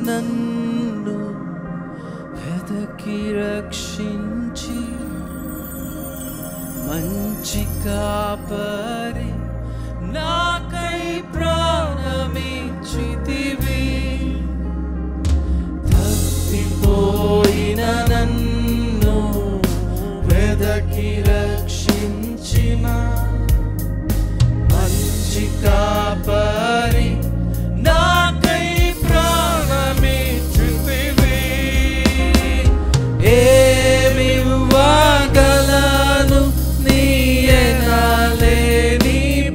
నన్ను వెదకి రక్షించి మంచి కాపరి నాకై ప్రాణమిచ్చితివి. తప్పిపోయిన నన్ను వెదకి రక్షించిన మంచి కాపరి నాకై ప్రాణమిచ్చితివి. ఏమివ్వగలను నీయనలేని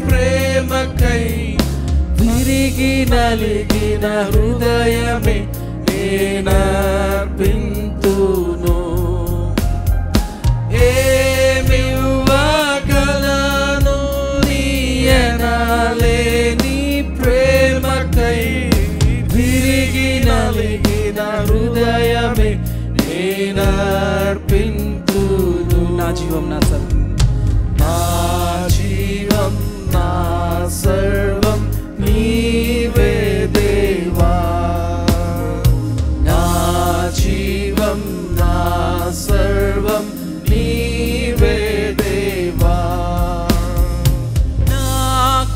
ప్రేమకై విరిగి నలిగిన హృదయమే నేనర్పింతును. ఏమివ్వగలను నీయనలేని ప్రేమకై విరిగి నలిగిన హృదయమే నేనర్పింతును. నా జీవం నా సర్వం, నా జీవం నా సర్వం నీవే దేవా. నా జీవం నా సర్వం నీవే దేవా. నా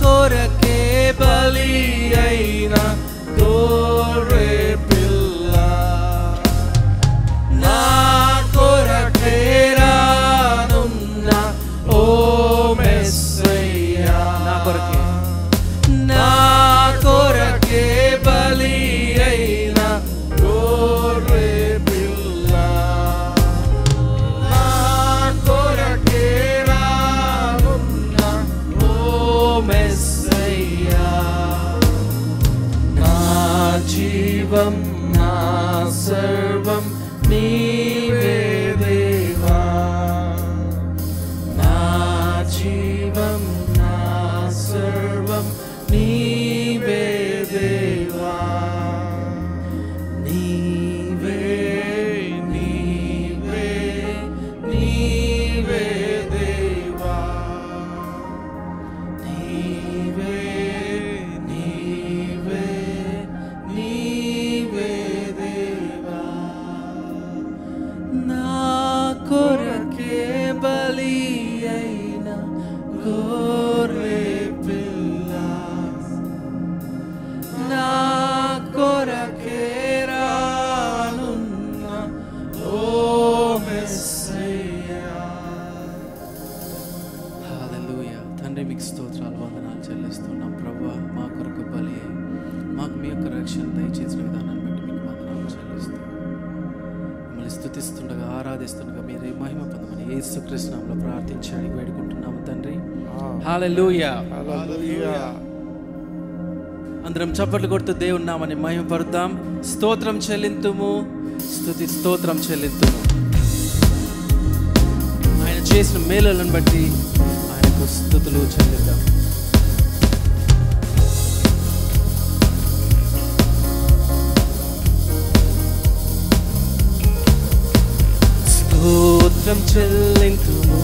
కొరకే బలి అయిన గొర్రె పిల్ల, నా కొరకే రానున్న ఓ మెస్సయ్యా. నా కొరకే, నా కొరకే బలి అయిన గొర్రె పిల్ల, నా కొరకే రానున్న ఓ మెస్సయ్యా. నా జీవం నా సర్వం నీవే దేవా. నా జీవం నా సర్వం నీవే దేవా. నీవే నీవే నీవే దేవా. నీవే నీవే నీవే దేవా. నా కొరకే బలి అయిన గొర్రె పిల్ల, నా కొరకే రానున్న ఓ మెస్సయ్యా. హల్లెలూయా. తండ్రి మీకు స్తోత్రాలు, వందనాలు చెల్లిస్తున్నాం ప్రభువా. మా కొరకు బలి అయి మాకు మీ యొక్క రక్షణ దయచేసిన విధానాన్ని బట్టి మీకు వందనాలు చెల్లిస్తూ మిమ్మల్ని స్తుతిస్తుండగా ఆరాధిస్తుండగా మీరే మహిమ పొందమని యేసుక్రీస్తు నామములో ప్రార్థించి అడిగి వేడుకుంటున్నాము తండ్రి. హల్లెలూయా. హల్లెలూయా. అందరం చప్పట్లు కొడుతూ దేవుని నామని మహిమపరుద్దాం. స్తోత్రం చెల్లింతుము, స్తుతి స్తోత్రం చెల్లింతుము. ఆయన చేసిన మేలులను బట్టి ఆయనకు స్తుతులు చెల్లిద్దాం. స్తోత్రం చెల్లింతుము,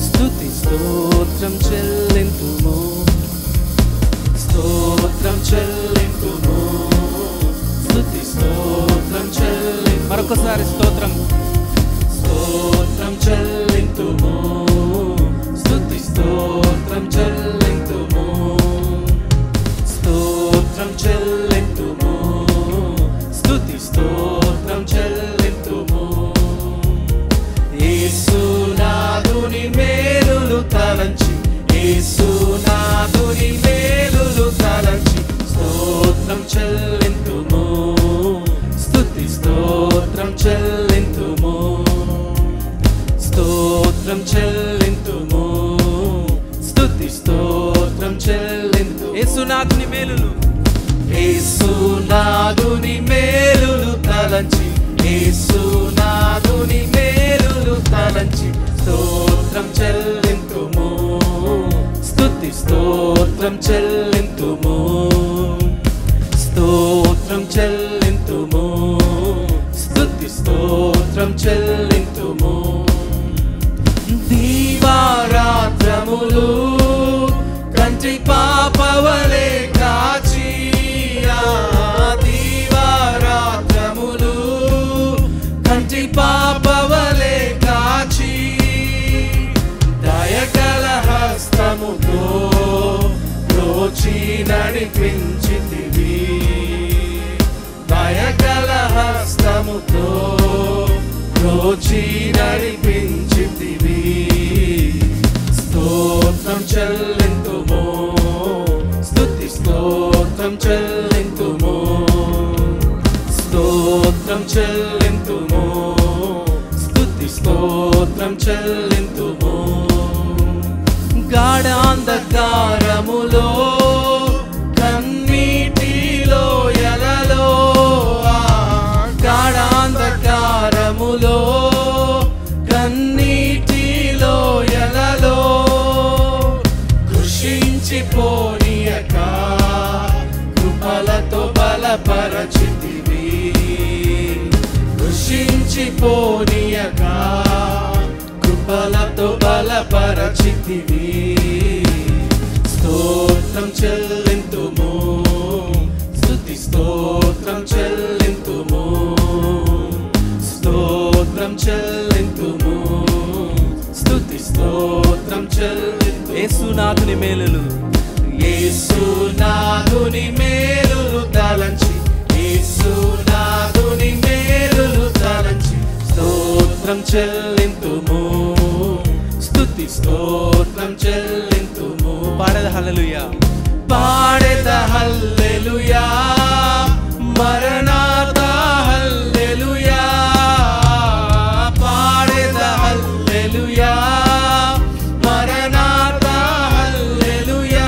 స్తుతి స్తోత్రం చెల్లింతుము, స్తోత్రం చెల్లింతుము, స్తుతి స్తోత్రం చెల్లింతుము. మరొకసారి స్తోత్రం, స్తోత్రం చెల్లింతుము, స్తుతి స్తోత్రం చెల్లింతుము, స్తోత్రం చెల్లింతుము, స్తుతి స్తోత్రం చెల్లింతుము. యేసునాథుని మేలులు తలంచి, యేసునాథుని మేలులు తలంచి స్తోత్రం చెల్లింతుము, స్తుతి స్తోత్రం చెల్లింతుము, స్తోత్రం చెల్లింతుము, స్తుతి స్తోత్రం చెల్లింతుము. యేసునాథుని మేలులు, యేసునాథుని మేలులు తలంచి, యేసునాథుని మేలులు తలంచి స్తోత్రం చెల్లింతుము, స్తుతి స్తోత్రం చెల్లింతుము, స్తోత్రం చెల్లింతుము, స్తుతి స్తోత్రం చెల్లింతుము. దీవారాత్రములు కంటి పాపవలే కాచి, దీవారాత్రములు నడిపించితివి దయగల హస్తముతో రోచి నడిపించితివి స్తోత్రం చెల్లింతుము స్తుతి స్తోత్రం చెల్లింతుము స్తోత్రం చెల్లింతుము స్తుతి స్తోత్రం చెల్లింతుము గాఢాంధకారములో కన్నీటిలో ఎలలో గాఢాంధకారములో కన్నీటిలో ఎలలో కృషించిపోనీయక కృపలతో బలపరచితివి కృషించిపోనీయక కృపలతో బలపరచితివి స్తోత్రం చెల్లింతుము స్తుతి స్తోత్రం చెల్లింతుము స్తోత్రం చెల్లింతుము స్తుతి స్తోత్రం చెల్లింతుము యేసునాథుని మేలులు యేసునాథుని మేలులు తలంచి యేసునాథుని మేలులు తలంచి స్తోత్రం చెల్లింతుము స్తుతి స్తోత్రం చెల్లింతుము పాడేద హల్లెలూయా పాడేద హల్లెలూయా మరణాతా హల్లెలూయా పాడేద హల్లెలూయా మరణాతా హల్లెలూయా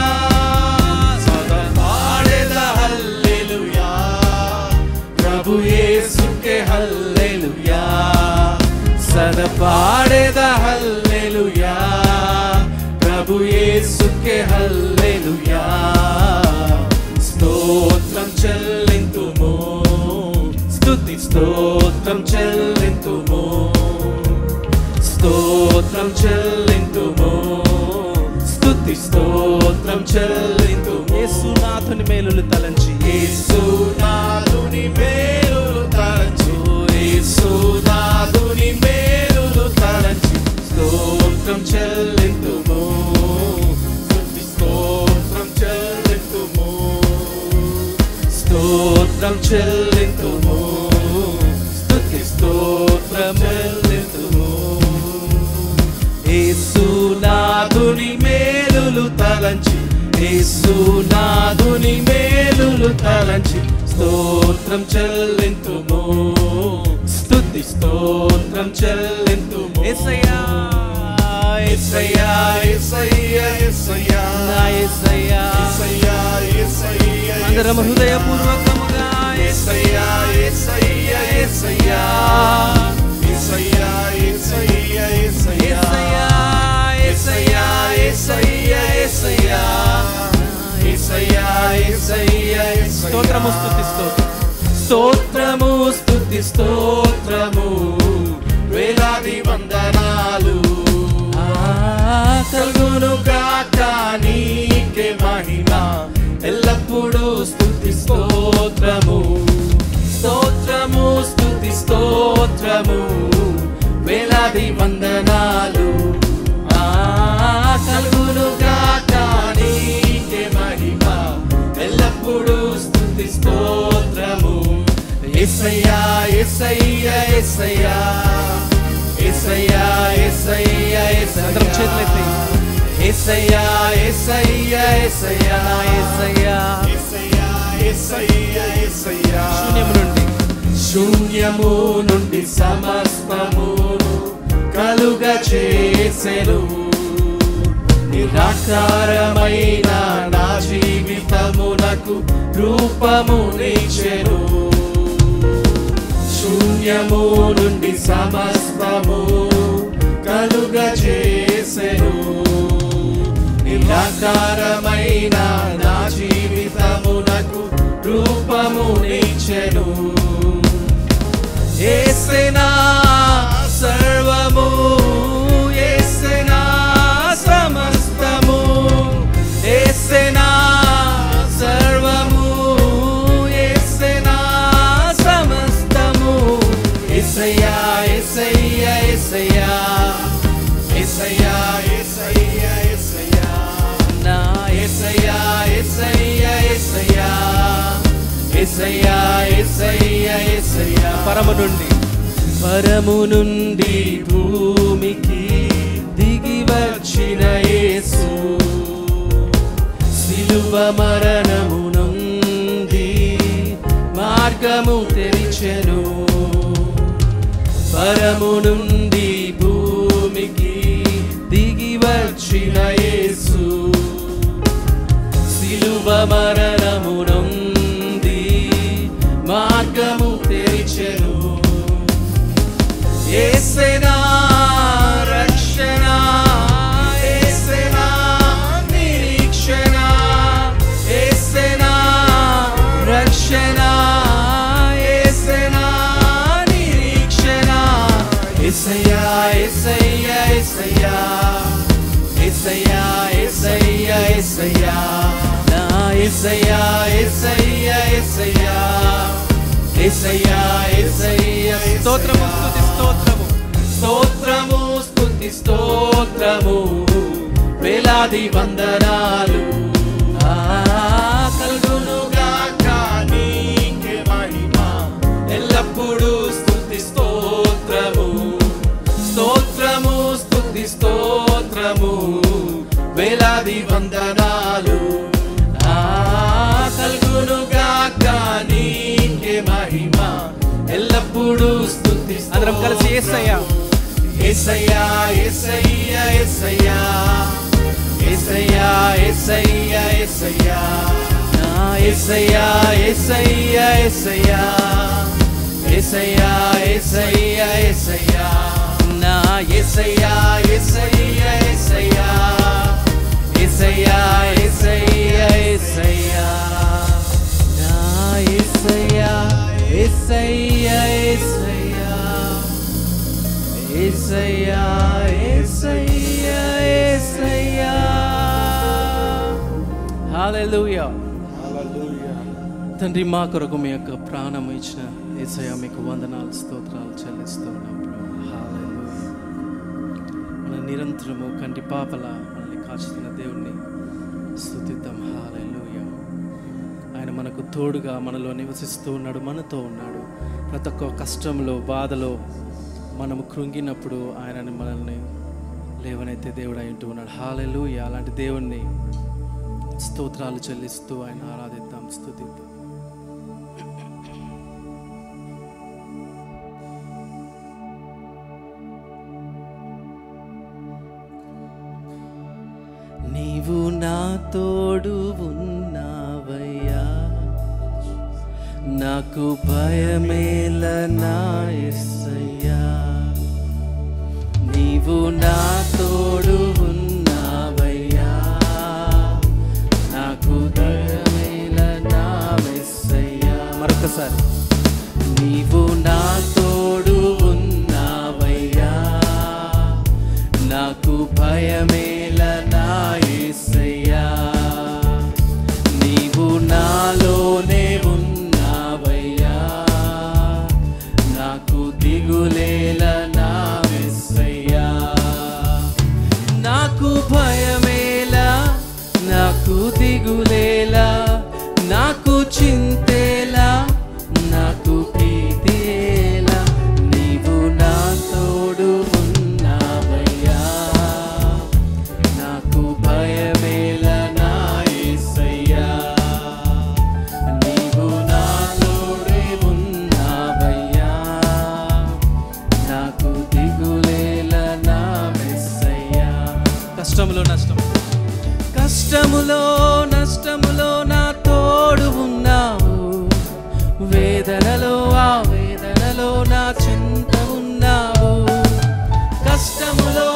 సదా పాడేద హల్లెలూయా ప్రభు యేసుకే హల్లెలూయా సదా పాడేద హల్లెలూయా ప్రభు యేసుకే హల్లెలూయా స్తోత్రం చెల్లింతుము స్తుతి స్తోత్రం చెల్లింతుము స్తోత్రం చెల్లింతుము స్తుతి స్తోత్రం చెల్లింతుము యేసునాథుని మేలులు తలంచి యేసునాథుని మేలులు తలంచి యేసునాథుని మేలులు తలంచి స్తోత్రం చెల్లింతుము స్తుతి స్తోత్రం చెల్లింతుము స్తోత్రం చెల్లింతుము స్తుతి స్తోత్రం చెల్లింతుము యేసునాథుని మేలులు తలంచి యేసునాథుని మేలులు తలంచి స్తోత్రం చెల్లింతుము స్తుతి స్తోత్రం చెల్లింతుము యేసయ్యా యేసయ్యా యేసయ్యా యేసయ్యా నా యేసయ్యా యేసయ్యా యేసయ్యా అందరం హృదయపూర్వకముగా యేసయ్యా యేసయ్యా యేసయ్యా యేసయ్యా యేసయ్యా యేసయ్యా యేసయ్యా యేసయ్యా యేసయ్యా యేసయ్యా యేసయ్యా స్తోత్రము స్తుతి స్తోత్రము స్తుతి స్తోత్రము వేలాది వందనాలు కలుగును గాక నీకే మహిమ ఎల్లప్పుడూ స్తుతి స్తోత్రము స్తోత్రము స్తుతి స్తోత్రము వేలాది వందనాలు కలుగును గాక నీకే మహిమ ఎల్లప్పుడూ స్తుతి స్తోత్రము యేసయ్యా యేసయ్యా యేసయ్యా యేసయ్యా యేసయ్యా యేసయ్యా అందరం చేతులెత్తి యేసయ్యా యేసయ్యా యేసయ్యా యేసయ్యా యేసయ్యా యేసయ్యా శూన్యము నుండి సమస్తమును కలుగ చేసెను నిరాకారమైన నా జీవితమునకు రూపమునిచ్చెను శూన్యము నుండి సమస్తము కలుగ చేసెను నిరాకారమైన నా జీవితమునకు రూపమునిచ్చెను యేసయ్యా సర్వము యేసయ్యా సమస్తము యేసయ్యా సర్వము యేసయ్యా సమస్తము యేసయ్యా యేసయ్యా యేసయ్యా యేసయ్యా యేసయ్యా యేసయ్యా నా యేసయ్యా యేసయ్యా యేసయ్యా యేసయ్యా యేసయ్యా యేసయ్యా పరము నుండి భూమికి దిగి వచ్చిన యేసు సిలువ మరణము నుండి మార్గము తెరిచెను పరము నుండి భూమికి దిగి వచ్చిన యేసు సిలువ మరణము నుండి మార్గము తెరిచెను యేసేనా రక్షణ యేసేనా నిరీక్షణ యేసేనా రక్షణ యేసేనా నిరీక్షణ యేసయ్యా యేసయ్యా యేసయ్యా యేసయ్యా యేసయ్యా యేసయ్యా నా యేసయ్యా యేసయ్యా యేసయ్యా యేసయ్యా యేసయ్యా స్తోత్రము స్తుతి స్తోత్రము స్తోత్రము స్తుతి స్తోత్రము వేలాది వందనాలు కలుగునుగాక నీకే మహిమ ఎల్లప్పుడూ స్తుతి స్తోత్రము స్తోత్రము స్తుతి స్తోత్రము వేలాది వందనాలు కలుగునుగాక నీకే మహిమ ఎల్లప్పుడూ స్తుతి అందరం కలిసి యేసయ్యా యేసయ్యా యేసయ్యా యేసయ్యా యేసయ్యా యేసయ్యా యేసయ్యా నా యేసయ్యా యేసయ్యా యేసయ్యా యేసయ్యా యేసయ్యా యేసయ్యా నా యేసయ్యా యేసయ్యా యేసయ్యా యేసయ్యా యేసయ్యా యేసయ్యా నా యేసయ్యా యేసయ్యా యేసయ్యా యేసయ్యా యేసయ్యా యేసయ్యా హల్లెలూయా హల్లెలూయా తండ్రి మా కొరకు మీ యొక్క ప్రాణం ఇచ్చిన యేసయ్యా మీకు వందనాలు స్తోత్రాలు చెల్లిస్తున్నాం హల్లెలూయా మన నిరంతరము కంటి పాపల మనల్ని కాచుతున్న దేవుణ్ణి స్తుతిద్దాం హల్లెలూయా ఆయన మనకు తోడుగా మనలో నివసిస్తూ ఉన్నాడు మనతో ఉన్నాడు ప్రతి ఒక్క కష్టంలో బాధలో మనము కృంగినప్పుడు ఆయనని మనల్ని లేవనైతే దేవుడు అయింటూ ఉన్నాడు హల్లెలూయా అలాంటి దేవుణ్ణి స్తోత్రాలు చెల్లిస్తూ ఆయన ఆరాధిద్దాం స్తుతిద్దాం నీవు నా తోడు ఉన్నావయ్యా నాకు భయమేల నా యేసయ్యా నీవు నా తోడు ఉన్నావయ్యా నాకు భయమేల నా యేసయ్యా మరొకసారి నీవు నా తోడు ఉన్నావయ్యా నాకు భయమేల నా యేసయ్యా నీవు నాలోనే ఉన్నావయ్యా నాకు దిగులేల నా యేసయ్యా నాకు భయమేల నాకు దిగులేల నాకు చింతేలా నాకు భీతేలా నీవు నా తోడు ఉన్నావయ్యా నాకు భయమేల నా యేసయ్యా నీవు నా తోడే ఉన్నావయ్యా నాకు దిగులేల నా యేసయ్యా కష్టములో నష్టములో నా తోడు ఉన్నావు వేదనలో ఆ వేదనలో నా చింత ఉన్నావు కష్టములో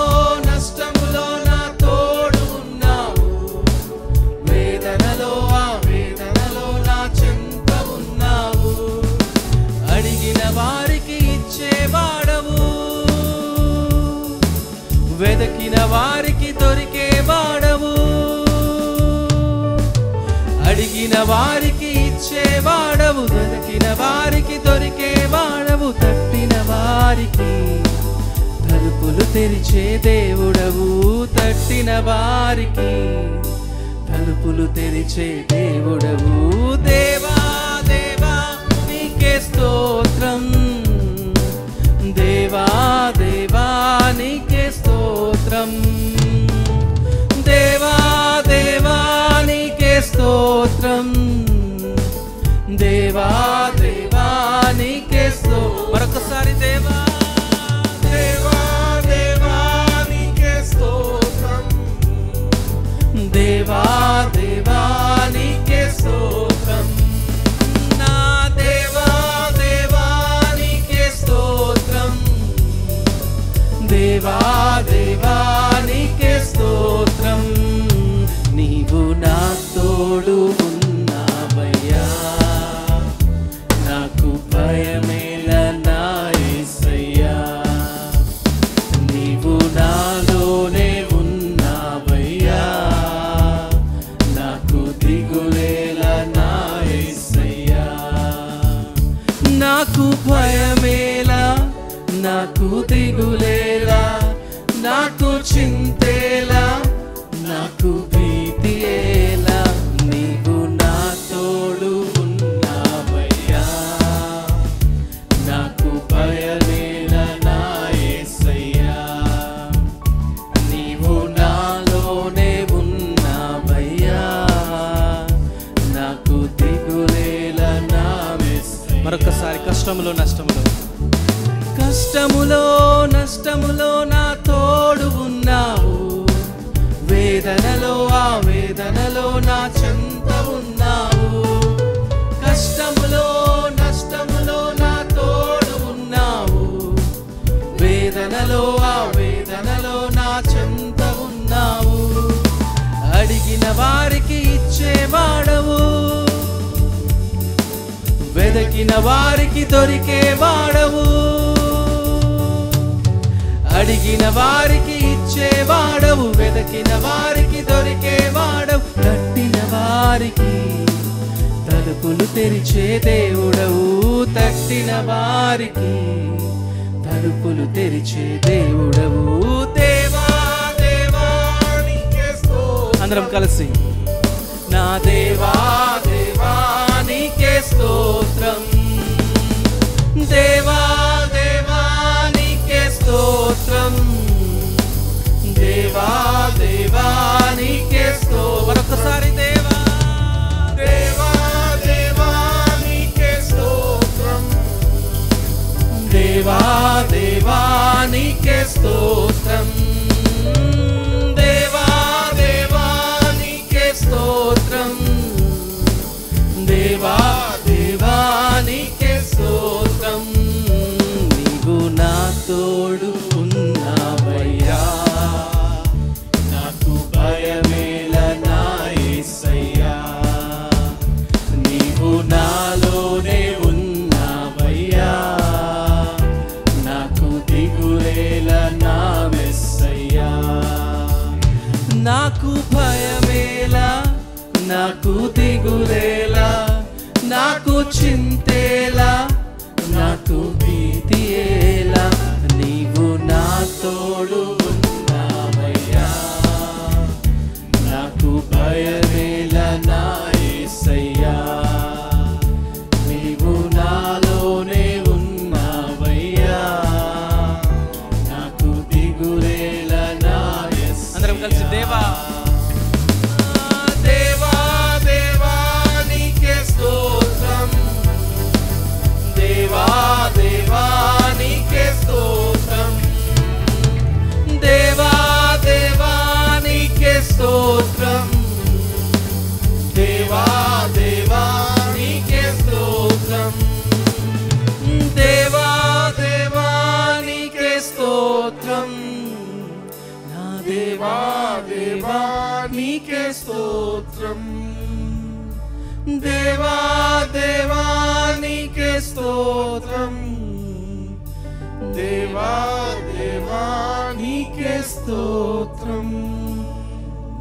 నష్టములో నా తోడు ఉన్నావు వేదనలో ఆ వేదనలో నా చింత ఉన్నావు అడిగిన వారికి ఇచ్చేవాడవు వెదకిన వారికి దొరికేవాడవు అడిగిన వారికి ఇచ్చేవాడవు వెదకిన వారికి దొరికేవాడవు తట్టిన వారికి తలుపులు తెరిచే దేవుడవు తట్టిన వారికి తలుపులు తెరిచే దేవుడవు. దేవా దేవా నీకే స్తోత్రం, దేవా దేవా నీకే స్తోత్రం, దేవా దేవా నీకే స్తోత్రం, దేవా దేవా నీకే స్తోత్రం. మరొకసారి దేవా దేవా దేవా నీకే స్తోత్రం, దేవా దేవా నీకే స్తోత్రం, నా దేవా దేవా నీకే స్తోత్రం, దేవా దేవా నీకే స్తోత్రం. నీవు నా తోడు ఉన్నావయ్యా, నాకు భయమేలా నా యేసయ్యా. నీవు నాలోనే ఉన్నావయ్యా, నాకు దిగులేలా నా యేసయ్యా. నాకు భయమేలా, నాకు దిగులేలా, నాకు చింతేలా, నాకు భీతియేలా. నీవు నా తోడు ఉన్నావయ్యా, నాకు భయమేలా నా యేసయ్యా. నీవు నాలోనే ఉన్నావయ్యా, నాకు దిగులేలా నా యేసయ్యా. మరొకసారి కష్టములో నష్టములో, కష్టములో నష్టములో నా తోడు ఉన్నావు, వేదనలో ఆ వేదనలో నా చెంత ఉన్నావు. కష్టములో నష్టములో నా తోడు ఉన్నావు, వేదనలో ఆ వేదనలో నా చెంత ఉన్నావు. అడిగిన వారికి ఇచ్చేవాడవు, వెదకిన వారికి దొరికేవాడవు. అడిగిన వారికి ఇచ్చేవాడవు, వెదకిన వారికి దొరికేవాడవు. తట్టిన వారికి తలుపులు తెరిచే దేవుడవు, తట్టిన వారికి తలుపులు తెరిచే దేవుడవు. దేవా దేవా నీకే స్తోత్రం. అందరం కలిసి నా దేవా దేవా నీకే స్తోత్రం, దేవా దేవా నీకే స్తోత్రం, దేవా దేవా నీకే స్తోత్రం. మరొకసారి దేవా దేవా దేవా నీకే స్తోత్రం, దేవా దేవా నీకే స్తోత్రం, దేవా దేవా నీకే స్తోత్రం, దేవా దేవా నీకే స్తోత్రం. నీవు నా తోడు ఉన్నావయ్యా, నాకు భయమేలా నా యేసయ్యా. నీవు నాలోనే ఉన్నావయ్యా, నాకు దిగులేలా నా యేసయ్యా. నాకు భయమేలా, నాకు దిగులేలా, నాకు చింతేలా, నాకు భీతియేలా. నీవు నా తోడు ఉన్నావయ్యా, నాకు భయమేలా నా యేసయ్యా. నీవు నాలోనే ఉన్నావయ్యా, నాకు దిగులేలా నా యేసయ్యా. అందరం కలిసి దేవా దేవా దేవా నీకే స్తోత్రం, దేవా దేవా నీకే స్తోత్రం, దేవా దేవా నీకే స్తోత్రం, దేవా దేవా నీకే స్తోత్రం, దేవా దేవా నీకే స్తోత్రం, నా దేవా దేవా నీకే స్తోత్రం, దేవా దేవా నీకే స్తోత్రం, దేవా దేవా నీకే స్తోత్రం.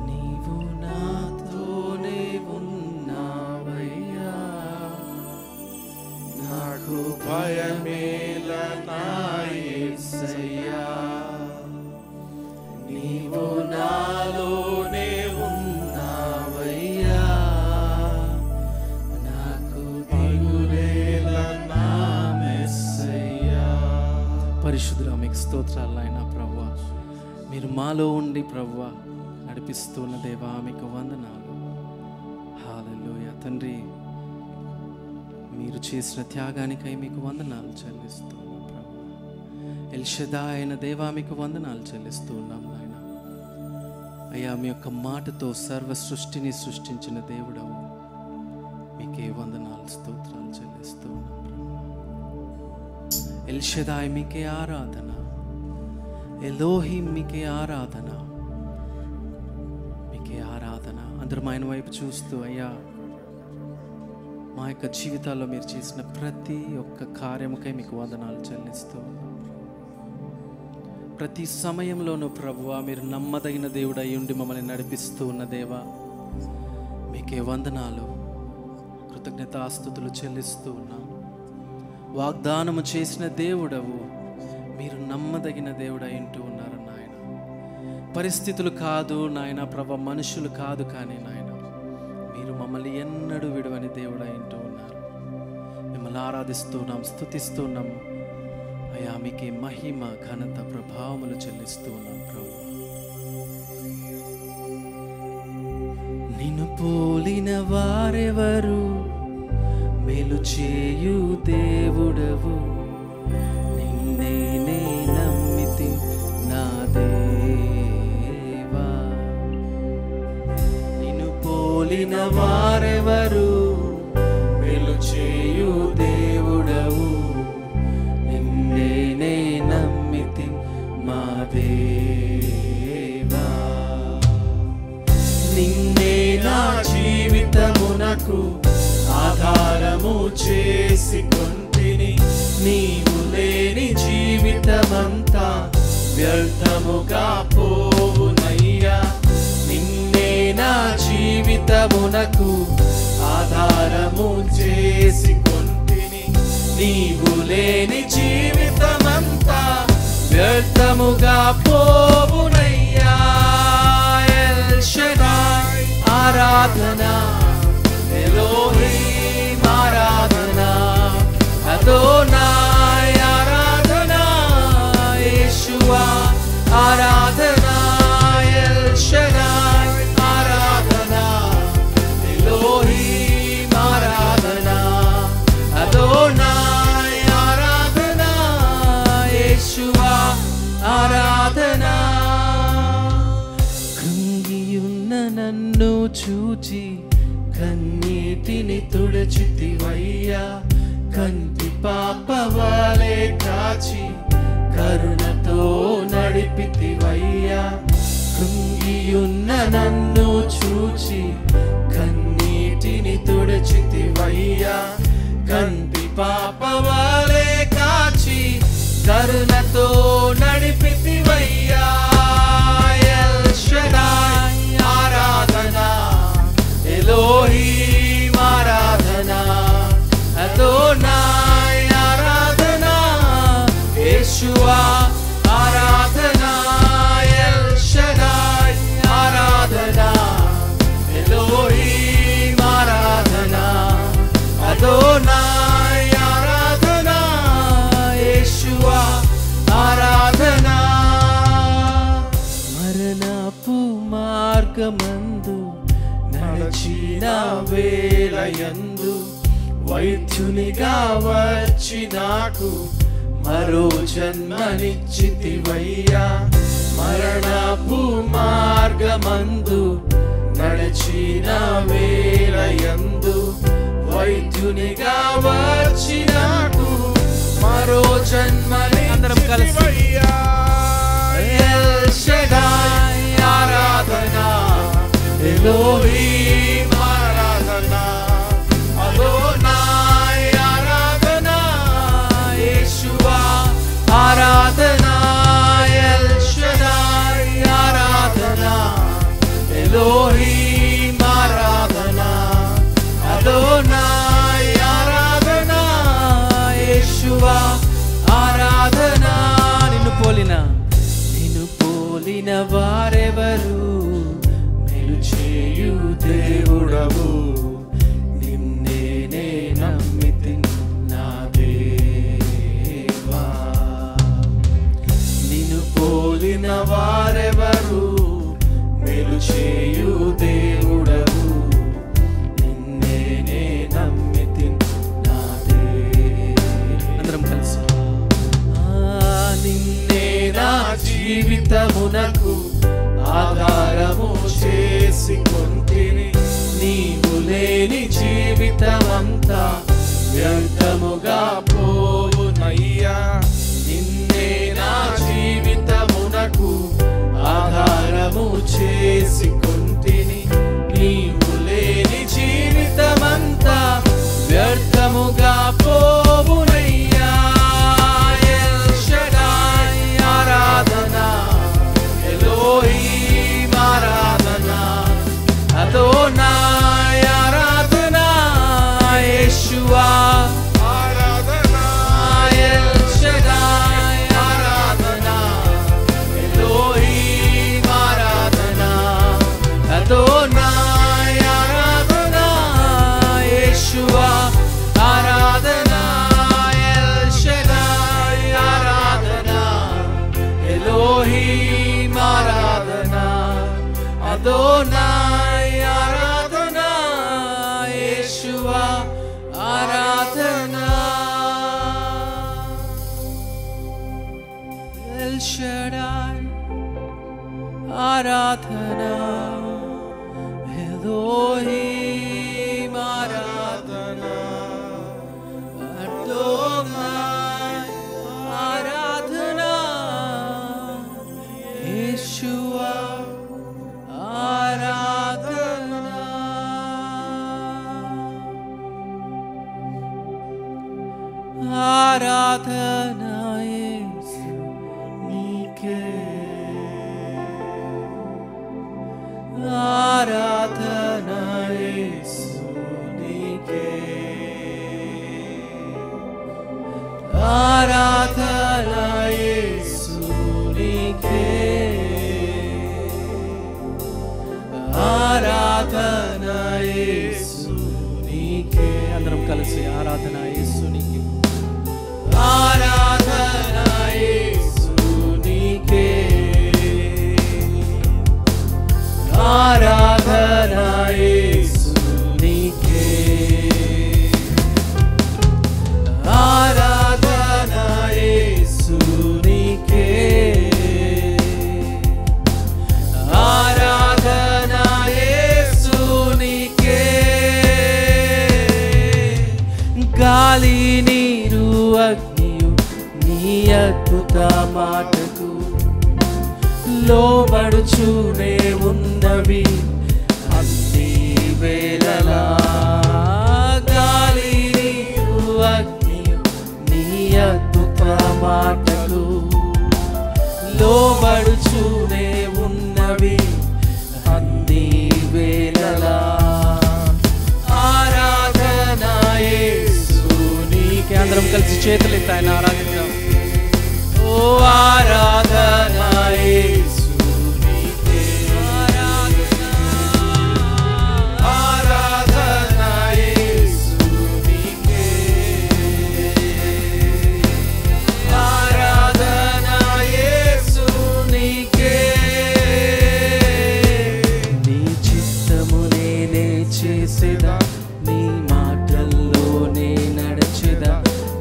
నీవు నాతోనే ఉన్నావయ్యా, నాకు భయమేలా నా యేసయ్యా. నీవు నాలోనే ఉన్నావయ్యా, స్తోత్రాలు నాయన ప్రభువా. మీరు మాలో ఉండి ప్రభువా నడిపిస్తున్న దేవా మీకు వందనాలు. హల్లెలూయా తండ్రి, మీరు చేసిన త్యాగానికై మీకు వందనాలు చెల్లిస్తూ ప్రభు. ఎల్ షదాయ్ అయిన దేవా మీకు వందనాలు చెల్లిస్తూ ఉన్నాం నాయన. అయ్యా, మీ యొక్క మాటతో సర్వ సృష్టిని సృష్టించిన దేవుడవు, మీకే వందనాలు స్తోత్రాలు చెల్లిస్తూ ఉన్నాం. ఎల్ షదాయ్ మీకే ఆరాధన, ఎలోహిం మీకే ఆరాధన, మీకే ఆరాధన. అందరం ఆయన వైపు చూస్తూ అయ్యా, మా యొక్క జీవితాల్లో మీరు చేసిన ప్రతి ఒక్క కార్యముకై మీకు వందనాలు చెల్లిస్తూ ఉన్నాం. ప్రతి సమయంలోనూ ప్రభువా మీరు నమ్మదగిన దేవుడు అయి ఉండి మమ్మల్ని నడిపిస్తూ ఉన్న దేవా మీకే వందనాలు, కృతజ్ఞతాస్తుతులు చెల్లిస్తూ ఉన్నాం. వాగ్దానము చేసిన దేవుడవు, మీరు నమ్మదగిన దేవుడు అయి ఉంటూ ఉన్నారు నాయన. పరిస్థితులు కాదు నాయన ప్రభు, మనుషులు కాదు, కానీ నాయన మీరు మమ్మల్ని ఎన్నడూ విడవని దేవుడు అయి ఉంటూ ఉన్నారు. మిమ్మల్ని ఆరాధిస్తున్నాం, స్తుతిస్తున్నాము అయ్యా. మీకే మహిమ ఘనత ప్రభావములు చెల్లిస్తూ ఉన్నాం ప్రభు. నిన్ను పోలిన వారెవరు, మేలు చేయు దేవుడవు, నిన్నే నే నమ్మితి నా దేవా. నిన్ను పోలిన వారెవరు, మేలు చేయు దేవుడవు, నిన్నే నే నమ్మితి మా దేవా. నిన్నే నా జీవితమునకు ఆధారము చేసి కొంటిని, నీవు లేని జీవితమంతా వ్యర్థముగా పోవునయ్యా. నిన్నే నా జీవితమునకు ఆధారము చేసి కొంటిని, నీవు లేని జీవితమంతా వ్యర్థముగా పోవునయ్యా. ఎల్ షదాయ్ ఆరాధన, ఎలోహిం ఆరాధన, అదోనాయ్ ఆరాధన, యేషువా ఆరాధన, ఎల్ షదాయ్ ఆరాధన, ఎలోహిం ఆరాధన, అదోనాయ్ ఆరాధన, యేషువా ఆరాధన. కృంగియున్న నన్ను చూచి కన్నీటిని తుడచితివయ్యా. కంటి పాప వాలే కాచి కరుణతో నడిపితివయ్యా. కృంగియున్న నన్ను చూచి కన్నీటిని తుడచితివయ్యా. కంటి పాప వాలే కాచి కరుణతో నడిపితివయ్యా. ఎల్ షదాయ్ ఆరాధన, ఎలోహిం ఆరాధన, అదోనాయ్ ఆరాధన, యేషువా ఆరాధన, ఎల్ షదాయ్ ఆరాధన, ఎలోహిం ఆరాధన, అదోనాయ్ ఆరాధన, యేషువా ఆరాధన. మరణపు మార్గమందు నడిచిన వేళయందు వైద్యునిగా వచ్చి నాకు మరో జన్మనిచ్చితివయ్యా. మరణపు మార్గమందు నడిచిన వేళయందు వైద్యునిగా వచ్చి నాకు మరో జన్మనిచ్చితివయ్యా. ఎల్ షదాయ్ ఆరాధన, ఎలోహిం ఆరాధన, అదోనాయ్ ఆరాధన, యేషువా ఆరాధన, ఎల్ షదాయ్ ఆరాధన, ఎలోహిం ఆరాధన, అదోనాయ్ ఆరాధన, యేషువా ఆరాధన. నిన్ను పోలిన వారెవరు, మేలు చేయు దేవుడవు, నిన్నే నే నమ్మితి నా దేవా. చేయు దేవుడవు, నిన్నే నే నమ్మితిన్ నా అందరం కలిసి. నిన్నే నా జీవితమునకు ఆధారము చేసుకొంటిని, నీవు లేని జీవితమంతా వ్యర్థముగా పోవునయ్యా. నిన్నే నా జీవితమునకు ఆధారము చేసుకొంటిని, నీవు లేని జీవితమంతా వ్యర్థముగా పోవునయ్యా. ఎల్ షడాయ్ ఆరాధన, ఎలోహీమ్ ఆరాధన, అదోనాయ్ ఆరాధన, యేషువా ఆరాధన, ఎల్ షడాయ్ ఆరాధన, ఎలోహీమ్ ఆరాధన, అదోనాయ్ ఆరాధన, యేషువా ఆరాధన, ఎల్ షడాయ్ ఆరాధన, ఎలోహీమ్ ఆరాధన, అదోనాయ్ ఆరాధన, యేషువా ఆరాధన. ఎల్ షడాయ్ ఆరాధన, ఎలోహీమ్ ఆరాధన, అదోనాయ్ ఆరాధన, యేషువా ఆరాధన. ఆరాధన యేసు నీకే, ఆరాధన యేసు నీకే, ఆరాధన యేసు నీకే, ఆరాధన యేసు నీకే. అందరం కలిసి ఆరాధన యేసు నీకే, ఆరాధన యేసు నీకే, ఆరాధన యేసు నీకే, ఆరాధన యేసు నీకే, ఆరాధన యేసు నీకే. గాలి నీరు అగ్నియు నీ అద్భుత మాటకు లోబడుచునే ఉన్నవి అన్ని వేళలా. గాలి నీరు అగ్నియు నీ అద్భుత మాటకు లోబడుచునే ఉన్నవి అన్ని వేళలా. ఆరాధన యేసు నీకే. అందరం కలిసి చేతులు ఎత్తి ఆయన ఆరాధిద్దాం. ఓ ఆరాధన యేసు నీకే, ఆరాధన యేసు నీకే, ఆరాధన యేసు నీకే. నీ చిత్తమునే నే చేసేదా, నీ మాటల్లోనే నడచెదా,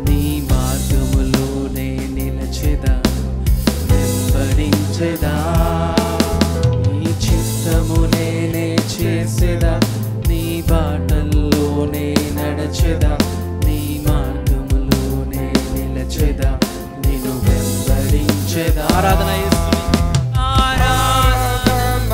నీ మార్గములోనే నిలచెదా, వెంబడించెదా. నీ చిత్తమునే నే చేసేదా, నీ బాటల్లోనే నడచెదా, నీ మార్గములోనే నిలచెదా, నిన్ను వెంబడించెదా. ఆరాధన ఆరాధన